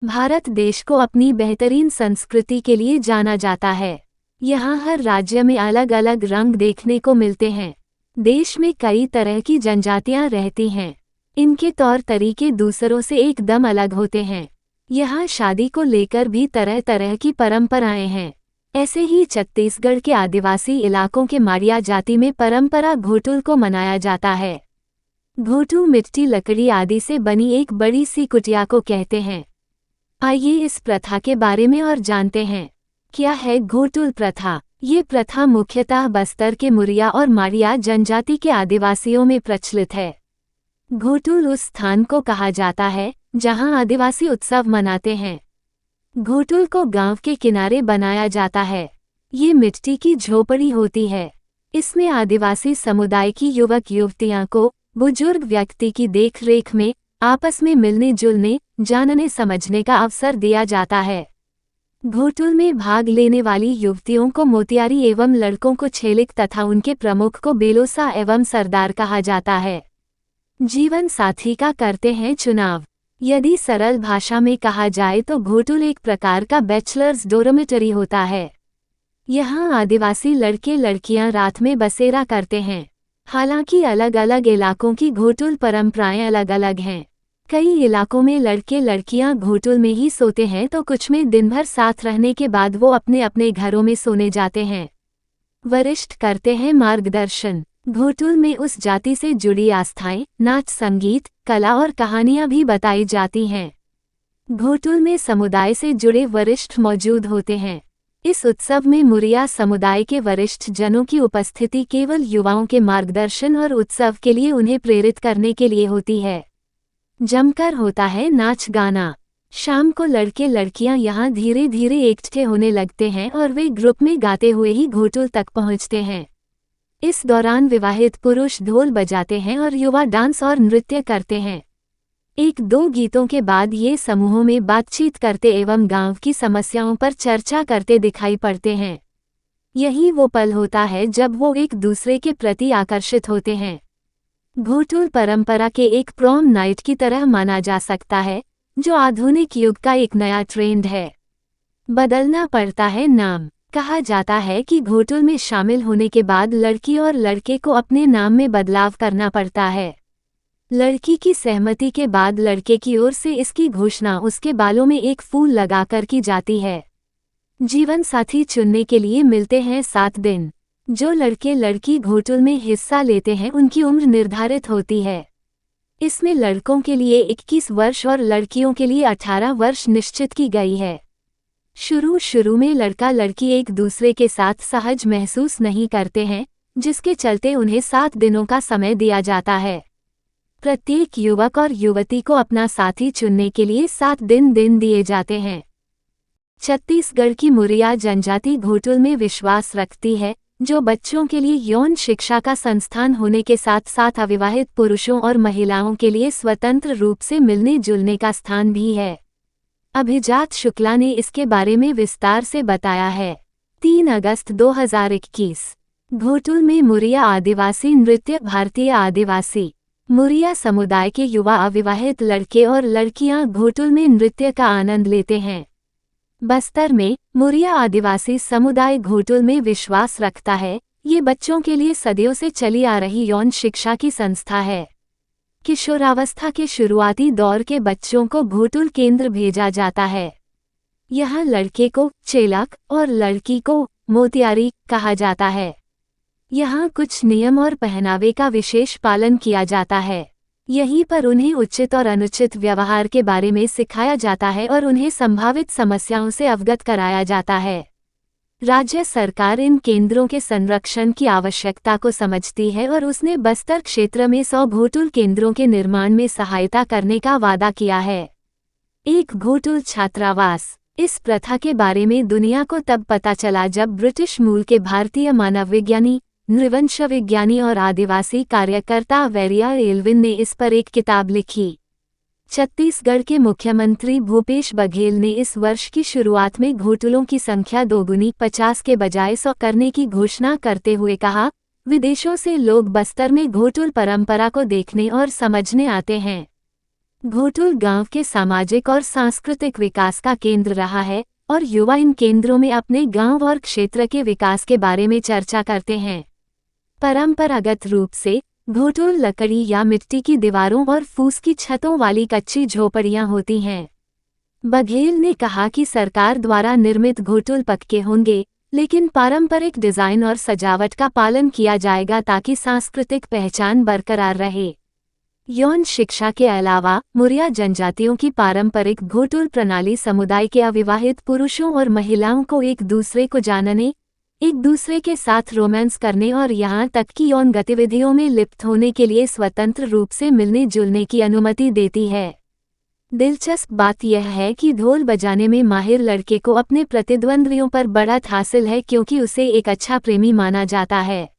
भारत देश को अपनी बेहतरीन संस्कृति के लिए जाना जाता है। यहाँ हर राज्य में अलग अलग रंग देखने को मिलते हैं। देश में कई तरह की जनजातियाँ रहती हैं। इनके तौर तरीके दूसरों से एकदम अलग होते हैं। यहाँ शादी को लेकर भी तरह तरह की परंपराएं हैं। ऐसे ही छत्तीसगढ़ के आदिवासी इलाकों के माड़िया जाति में परंपरा घोटुल को मनाया जाता है। घोटू मिट्टी, लकड़ी आदि से बनी एक बड़ी सी कुटिया को कहते हैं। आइए इस प्रथा के बारे में और जानते हैं। क्या है घोटुल प्रथा? ये प्रथा मुख्यतः बस्तर के मुरिया और माड़िया जनजाति के आदिवासियों में प्रचलित है। घोटुल उस स्थान को कहा जाता है जहां आदिवासी उत्सव मनाते हैं। घोटुल को गांव के किनारे बनाया जाता है। ये मिट्टी की झोपड़ी होती है। इसमें आदिवासी समुदाय की युवक युवतियां को बुजुर्ग व्यक्ति की देखरेख में आपस में मिलने जुलने, जानने समझने का अवसर दिया जाता है। घोटुल में भाग लेने वाली युवतियों को मोतियारी एवं लड़कों को छेलिक तथा उनके प्रमुख को बेलोसा एवं सरदार कहा जाता है। जीवन साथी का करते हैं चुनाव। यदि सरल भाषा में कहा जाए तो घोटुल एक प्रकार का बैचलर्स डोरमिटरी होता है। यहाँ आदिवासी लड़के लड़कियां रात में बसेरा करते हैं। हालांकि अलग अलग इलाकों की घोटुल परंपराएं अलग अलग हैं। कई इलाकों में लड़के लड़कियां घोटुल में ही सोते हैं तो कुछ में दिन भर साथ रहने के बाद वो अपने अपने घरों में सोने जाते हैं। वरिष्ठ करते हैं मार्गदर्शन। घोटुल में उस जाति से जुड़ी आस्थाएं, नाच, संगीत, कला और कहानियां भी बताई जाती हैं। घोटुल में समुदाय से जुड़े वरिष्ठ मौजूद होते हैं। इस उत्सव में मुरिया समुदाय के वरिष्ठ जनों की उपस्थिति केवल युवाओं के मार्गदर्शन और उत्सव के लिए उन्हें प्रेरित करने के लिए होती है। जमकर होता है नाच गाना। शाम को लड़के लड़कियां यहाँ धीरे धीरे इकट्ठे होने लगते हैं और वे ग्रुप में गाते हुए ही घोटुल तक पहुँचते हैं। इस दौरान विवाहित पुरुष ढोल बजाते हैं और युवा डांस और नृत्य करते हैं। एक दो गीतों के बाद ये समूहों में बातचीत करते एवं गांव की समस्याओं पर चर्चा करते दिखाई पड़ते हैं। यही वो पल होता है जब वो एक दूसरे के प्रति आकर्षित होते हैं। घोटुल परंपरा के एक प्रॉम नाइट की तरह माना जा सकता है, जो आधुनिक युग का एक नया ट्रेंड है। बदलना पड़ता है नाम। कहा जाता है कि घोटुल में शामिल होने के बाद लड़की और लड़के को अपने नाम में बदलाव करना पड़ता है। लड़की की सहमति के बाद लड़के की ओर से इसकी घोषणा उसके बालों में एक फूल लगाकर की जाती है। जीवन साथी चुनने के लिए मिलते हैं 7 दिन। जो लड़के लड़की घोटुल में हिस्सा लेते हैं उनकी उम्र निर्धारित होती है। इसमें लड़कों के लिए 21 वर्ष और लड़कियों के लिए 18 वर्ष निश्चित की गई है। शुरू में लड़का लड़की एक दूसरे के साथ सहज महसूस नहीं करते हैं, जिसके चलते उन्हें 7 दिनों का समय दिया जाता है। प्रत्येक युवक और युवती को अपना साथी चुनने के लिए 7 दिन दिए जाते हैं। छत्तीसगढ़ की मुरिया जनजाति घोटुल में विश्वास रखती है, जो बच्चों के लिए यौन शिक्षा का संस्थान होने के साथ साथ अविवाहित पुरुषों और महिलाओं के लिए स्वतंत्र रूप से मिलने जुलने का स्थान भी है। अभिजात शुक्ला ने इसके बारे में विस्तार से बताया है। 3 अगस्त 2021। घोटुल में मुरिया आदिवासी नृत्य। भारतीय आदिवासी मुरिया समुदाय के युवा अविवाहित लड़के और लड़कियां घोटुल में नृत्य का आनंद लेते हैं। बस्तर में मुरिया आदिवासी समुदाय घोटुल में विश्वास रखता है, ये बच्चों के लिए सदियों से चली आ रही यौन शिक्षा की संस्था है। किशोरावस्था के शुरुआती दौर के बच्चों को घोटुल केंद्र भेजा जाता है। यहाँ लड़के को चेलक और लड़की को मोतियारी कहा जाता है। यहाँ कुछ नियम और पहनावे का विशेष पालन किया जाता है। यहीं पर उन्हें उचित और अनुचित व्यवहार के बारे में सिखाया जाता है और उन्हें संभावित समस्याओं से अवगत कराया जाता है। राज्य सरकार इन केंद्रों के संरक्षण की आवश्यकता को समझती है और उसने बस्तर क्षेत्र में 100 घोटुल केंद्रों के निर्माण में सहायता करने का वादा किया है। एक घोटुल छात्रावास। इस प्रथा के बारे में दुनिया को तब पता चला जब ब्रिटिश मूल के भारतीय मानव विज्ञानी, नृवंश विज्ञानी और आदिवासी कार्यकर्ता वेरिया एल्विन ने इस पर एक किताब लिखी। छत्तीसगढ़ के मुख्यमंत्री भूपेश बघेल ने इस वर्ष की शुरुआत में घोटुलों की संख्या दोगुनी 50 के बजाय 100 करने की घोषणा करते हुए कहा, विदेशों से लोग बस्तर में घोटुल परंपरा को देखने और समझने आते हैं। घोटुल गांव के सामाजिक और सांस्कृतिक विकास का केंद्र रहा है और युवा इन केंद्रों में अपने गांव और क्षेत्र के विकास के बारे में चर्चा करते हैं। परंपरागत रूप से घोटुल लकड़ी या मिट्टी की दीवारों और फूस की छतों वाली कच्ची झोपड़ियां होती हैं। बघेल ने कहा कि सरकार द्वारा निर्मित घोटुल पक्के होंगे, लेकिन पारंपरिक डिजाइन और सजावट का पालन किया जाएगा ताकि सांस्कृतिक पहचान बरकरार रहे। यौन शिक्षा के अलावा मुरिया जनजातियों की पारंपरिक घोटुल प्रणाली समुदाय के अविवाहित पुरुषों और महिलाओं को एक दूसरे को जानने, एक दूसरे के साथ रोमांस करने और यहाँ तक कि यौन गतिविधियों में लिप्त होने के लिए स्वतंत्र रूप से मिलने जुलने की अनुमति देती है। दिलचस्प बात यह है कि ढोल बजाने में माहिर लड़के को अपने प्रतिद्वंद्वियों पर बढ़त हासिल है क्योंकि उसे एक अच्छा प्रेमी माना जाता है।